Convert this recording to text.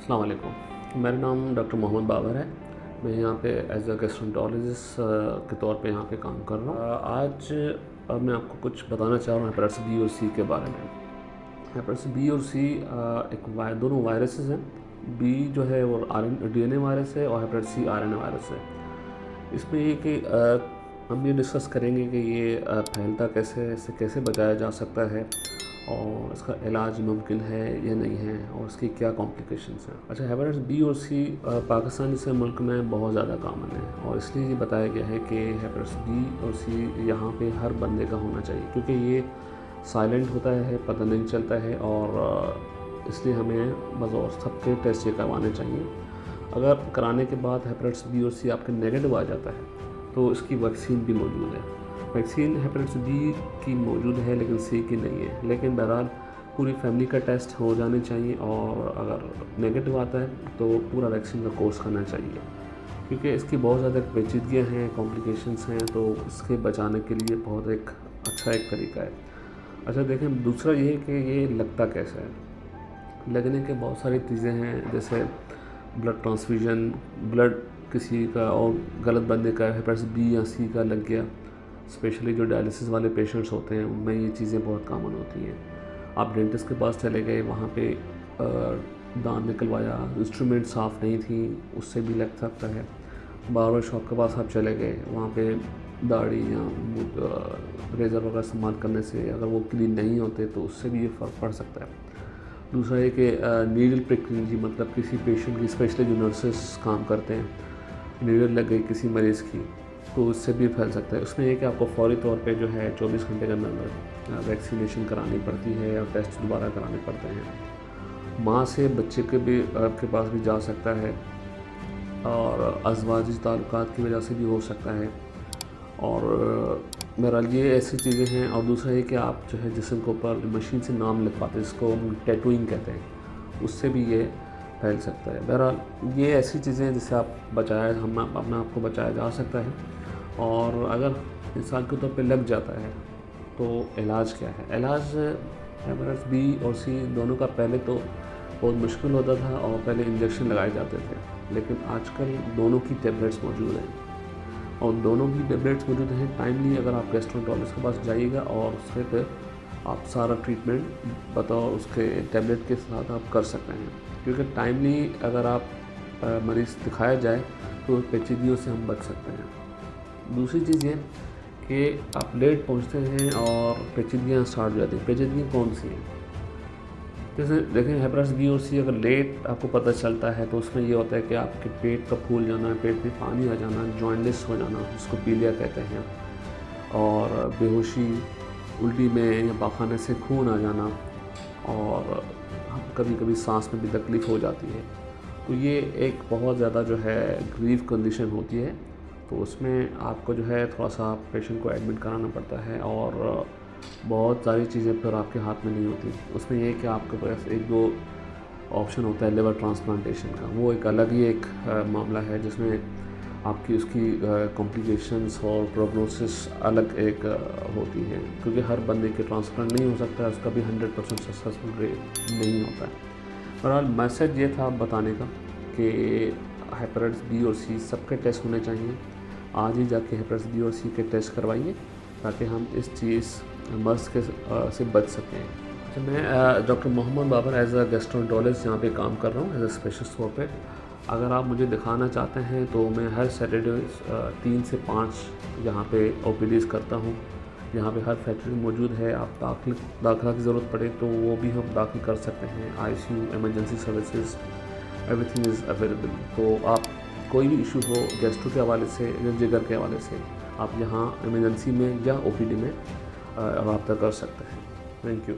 अस्सलाम वालेकुम। मेरा नाम डॉक्टर मोहम्मद बाबर है। मैं यहाँ पे एज अ गैस्ट्रोएंटरोलॉजिस्ट के तौर पे यहाँ पे काम कर रहा हूँ। आज मैं आपको कुछ बताना चाह रहा हूँ हेपेटाइटिस बी और सी के बारे में। हेपेटाइटिस बी और सी दोनों वायरसेस हैं। बी जो है वो DNA वायरस है और हेपेटाइटिस सी RNA वायरस है। इसमें ये कि हम ये डिस्कस करेंगे कि ये फैलता कैसे है, इससे कैसे बचाया जा सकता है और इसका इलाज मुमकिन है या नहीं है और इसकी क्या कॉम्प्लिकेशंस हैं। अच्छा, हेपेटाइटिस बी और सी पाकिस्तान जैसे मुल्क में बहुत ज़्यादा कॉमन है और इसलिए ये बताया गया है कि हेपेटाइटिस बी और सी यहाँ पे हर बंदे का होना चाहिए, क्योंकि ये साइलेंट होता है, पता नहीं चलता है और इसलिए हमें बज़ौर सबके टेस्ट ये करवाने चाहिए। अगर कराने के बाद हेपेटाइटिस बी और सी आपके नेगेटिव आ जाता है तो इसकी वैक्सीन भी मौजूद है। वैक्सीन हेपेटाइटिस बी की मौजूद है लेकिन सी की नहीं है, लेकिन बहरहाल पूरी फैमिली का टेस्ट हो जाने चाहिए और अगर नेगेटिव आता है तो पूरा वैक्सीन का कोर्स करना चाहिए, क्योंकि इसकी बहुत ज़्यादा पेचीदगियाँ हैं, कॉम्प्लिकेशंस हैं, तो इसके बचाने के लिए बहुत एक अच्छा एक तरीका है। अच्छा देखें, दूसरा ये है कि ये लगता कैसा है। लगने के बहुत सारी चीज़ें हैं, जैसे ब्लड ट्रांसफ्यूजन, ब्लड किसी का और गलत बंदे का हेपेटाइटिस बी या सी का लग गया। स्पेशली जो डायलिसिस वाले पेशेंट्स होते हैं उनमें ये चीज़ें बहुत कॉमन होती हैं। आप डेंटिस्ट के पास चले गए, वहाँ पे दांत निकलवाया, इंस्ट्रूमेंट साफ़ नहीं थी, उससे भी लग सकता है। बार्बर शॉप के पास आप चले गए, वहाँ पे दाढ़ी या रेज़र वगैरह इस्तेमाल करने से अगर वो क्लीन नहीं होते तो उससे भी ये फ़र्क पड़ सकता है। दूसरा है कि नीडल प्रिकिंग, जी मतलब किसी पेशेंट की, स्पेशली जो नर्सेस काम करते हैं, नीडल लग गई किसी मरीज़ की तो उससे भी फैल सकता है। उसमें यह कि आपको फ़ौरी तौर पे जो है 24 घंटे के अंदर वैक्सीनेशन करानी पड़ती है और टेस्ट दोबारा कराने पड़ते हैं। माँ से बच्चे के भी आपके पास भी जा सकता है और अज़वाजी ताल्लुकात की वजह से भी हो सकता है। और बहरहाल ये ऐसी चीज़ें हैं। और दूसरा है कि आप जो है जिस्म के ऊपर मशीन से नाम लिखवाते हैं, इसको हम टैटूइंग कहते हैं, उससे भी ये फैल सकता है। बहरहाल ये ऐसी चीज़ें हैं जिससे आप अपने आप को बचाया जा सकता है। और अगर इंसान के तौर पे लग जाता है तो इलाज क्या है। इलाज हेपेटाइटिस बी और सी दोनों का पहले तो बहुत मुश्किल होता था और पहले इंजेक्शन लगाए जाते थे, लेकिन आजकल दोनों की टैबलेट्स मौजूद हैं और दोनों की टैबलेट्स मौजूद हैं। टाइमली अगर आप गैस्ट्रोएंटरोलॉजिस्ट के पास जाइएगा और उससे फिर आप सारा ट्रीटमेंट बतौर उसके टैबलेट के साथ आप कर सकते हैं, क्योंकि टाइमली अगर आप मरीज़ दिखाया जाए तो पेचीदगियों से हम बच सकते हैं। दूसरी चीज़ ये कि आप लेट पहुंचते हैं और पेचीदगियाँ स्टार्ट हो जाती हैं। पेचीदगियाँ कौन सी हैं? जैसे देखें, हेपेटाइटिस बी और सी अगर लेट आपको पता चलता है तो उसमें ये होता है कि आपके पेट का फूल जाना, पेट में पानी आ जाना, जॉइंटलेस हो जाना, जिसको पीलिया कहते हैं, और बेहोशी, उल्टी में या पाखाने से खून आ जाना, और कभी कभी सांस में भी तकलीफ़ हो जाती है। तो ये एक बहुत ज़्यादा जो है ग्रीव कंडीशन होती है, तो उसमें आपको जो है थोड़ा सा पेशेंट को एडमिट कराना पड़ता है और बहुत सारी चीज़ें फिर आपके हाथ में नहीं होती। उसमें ये है कि आपके पास एक दो ऑप्शन होता है लिवर ट्रांसप्लांटेशन का, वो एक अलग ही एक मामला है जिसमें आपकी उसकी कॉम्प्लिकेशंस और प्रोग्नोसिस अलग एक होती है, क्योंकि हर बंदे के ट्रांसप्लांट नहीं हो सकता है, उसका भी 100% सक्सेसफुल रेट नहीं होता है। बहरहाल मैसेज ये था बताने का कि हेपेटाइटिस बी और सी सबके टेस्ट होने चाहिए। आज ही जाके हेपेटाइटिस बी और सी के टेस्ट करवाइए ताकि हम इस चीज़ मर्ज़ के से बच सकें। तो मैं doctor Mohammad Babar as a gastroenterologist यहाँ पे काम कर रहा हूँ एज अ स्पेशलिस्ट तौर पे। अगर आप मुझे दिखाना चाहते हैं तो मैं हर सैटरडे 3 से 5 यहाँ पे OPDs करता हूँ। यहाँ पे हर फैसिलिटी मौजूद है। आप दाखिला की ज़रूरत पड़े तो वो भी हम दाखिल कर सकते हैं। ICU, emergency services, everything is available. तो आप कोई भी इशू हो गैस्ट्रो के हवाले से या जिगर के हवाले से, आप यहाँ इमरजेंसी में या OPD में रब्ता कर सकते हैं। Thank you.